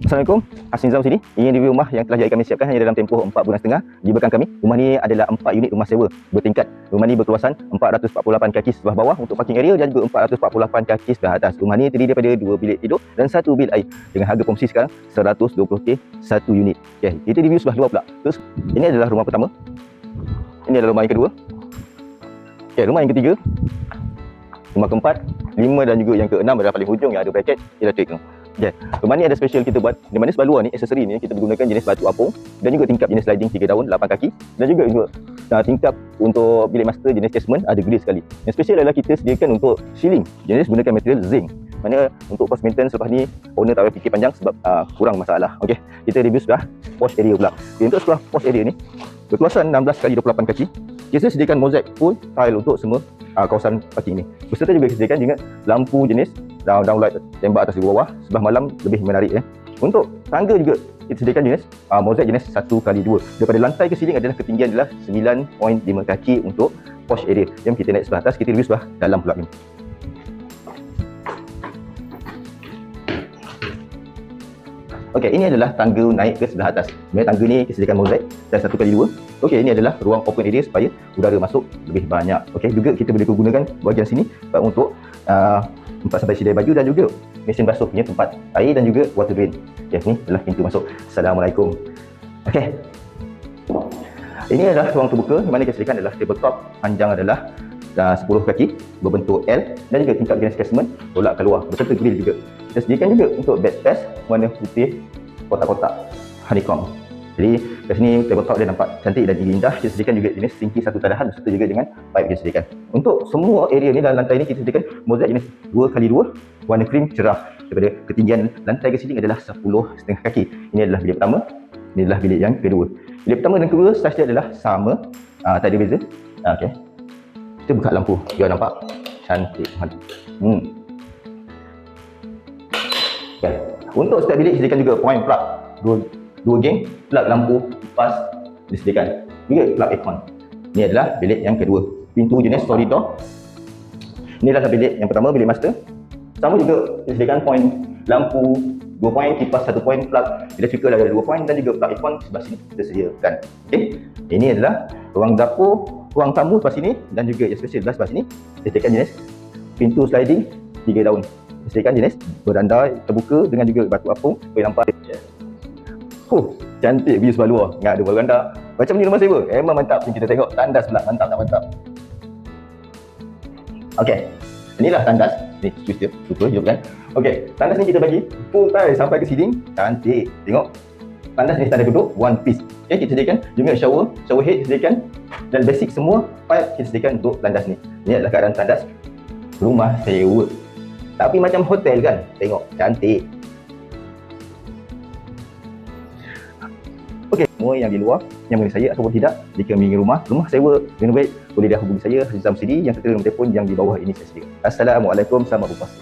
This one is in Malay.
Assalamualaikum, Hasni Zam sini. Ini review rumah yang telah kami siapkan hanya dalam tempoh 4 bulan setengah di belakang kami. Rumah ni adalah 4 unit rumah sewa bertingkat. Rumah ni berkeluasan 448 kaki sebelah bawah untuk parking area dan juga 448 kaki sebelah atas. Rumah ni terdiri daripada 2 bilik tidur dan 1 bilik air dengan harga promosi sekarang 120k 1 unit. Okey, kita review sebelah luar pula. Terus, ini adalah rumah pertama. Ini adalah rumah yang kedua. Okey, rumah yang ketiga. Rumah keempat, 5 dan juga yang keenam adalah paling hujung yang ada bracket elektrik tu. Okay. Rumah ni ada special kita buat, di mana sebelah luar ni, aksesori ni kita gunakan jenis batu apung dan juga tingkap jenis sliding 3 daun 8 kaki dan juga tingkap untuk bilik master jenis casement ada gede sekali. Yang special adalah kita sediakan untuk ceiling jenis gunakan material zinc. Mana untuk cost maintenance selepas ni owner tak payah fikir panjang sebab kurang masalah. Okey, kita review sebelah posh area pula. Okay, untuk sebelah posh area ni berkeluasan 16 kali 28 kaki. Kita sediakan mozaik full tile untuk semua kawasan parking ni. Berserta juga disediakan dengan lampu jenis downlight tembak atas ke bawah, sebelah malam lebih menarik ya. Untuk tangga juga kita sediakan jenis mozaik jenis 1x2. Daripada lantai ke ceiling adalah ketinggian adalah 9.5 kaki untuk posh area. Yang kita naik sebelah atas, kita review sebelah dalam pula ni. Okey, ini adalah tangga naik ke sebelah atas. Sebenarnya tangga ni kita sediakan mozaik dan 1x2. Okey, ini adalah ruang open area supaya udara masuk lebih banyak. Okey, juga kita boleh gunakan bahagian sini untuk tempat sampai sidai baju dan juga mesin basuh punya tempat air dan juga water drain. Okey, ni adalah pintu masuk. Assalamualaikum. Okey. Ini adalah ruang terbuka di mana kita sediakan adalah tabletop panjang adalah 10 kaki berbentuk L dan juga tingkap jenis casement tolak keluar berserta grill juga. Kita sediakan juga untuk bed space warna putih kotak-kotak honeycomb. Jadi kat sini tabletop dia nampak cantik dan indah. Kita sediakan juga jenis sinki satu tadahan berserta juga dengan pipe kita sediakan. Untuk semua area ni dalam lantai ni kita sediakan mozaik jenis 2x2 warna krim cerah. Daripada ketinggian lantai ke ceiling adalah 10.5 kaki. Ini adalah bilik pertama, ini adalah bilik yang kedua. Bilik pertama dan kedua saiz dia adalah sama, tak ada beza. Okey. Kita buka lampu, biar nampak cantik. Okay. Untuk setiap bilik disediakan juga point plug, dua geng plug lampu kipas disediakan, juga plug aircon. Ini adalah bilik yang kedua, pintu jenis solid door. Ini adalah bilik yang pertama, bilik master. Sama juga disediakan point lampu 2 point, kipas 1 point, plug electrical ada 2 point dan juga plug aircon sebelah sini kita sediakan. Okey, ini adalah ruang dapur, ruang tamu sebelah sini dan juga yang special sebelah sini disediakan jenis pintu sliding 3 daun. Disediakan jenis beranda terbuka dengan juga batu apung supaya nampak. Cantik view sebelah luar. Ingat ada beranda. Macam ni rumah sewa. Memang mantap. Kita tengok tandas pula. Mantap tak mantap? Okey. Inilah tandas. Ni twist dia. Super jom kan. Okey. Tandas ni kita bagi full tile sampai ke ceiling. Cantik. Tengok. Tandas ni standard duduk one piece. Okey, kita sediakan juga shower head disediakan dan basic semua pipe kita sediakan untuk tandas ni. Ini adalah keadaan tandas rumah sewa. Tapi macam hotel kan? Tengok, cantik. Okey, semua yang di luar yang mengenai saya ataupun tidak, jika ingin rumah sewa renovate, boleh dah hubungi saya Hasni Zam sini yang tertera nombor telefon yang di bawah ini saya sediakan. Assalamualaikum, selamat berpuasa.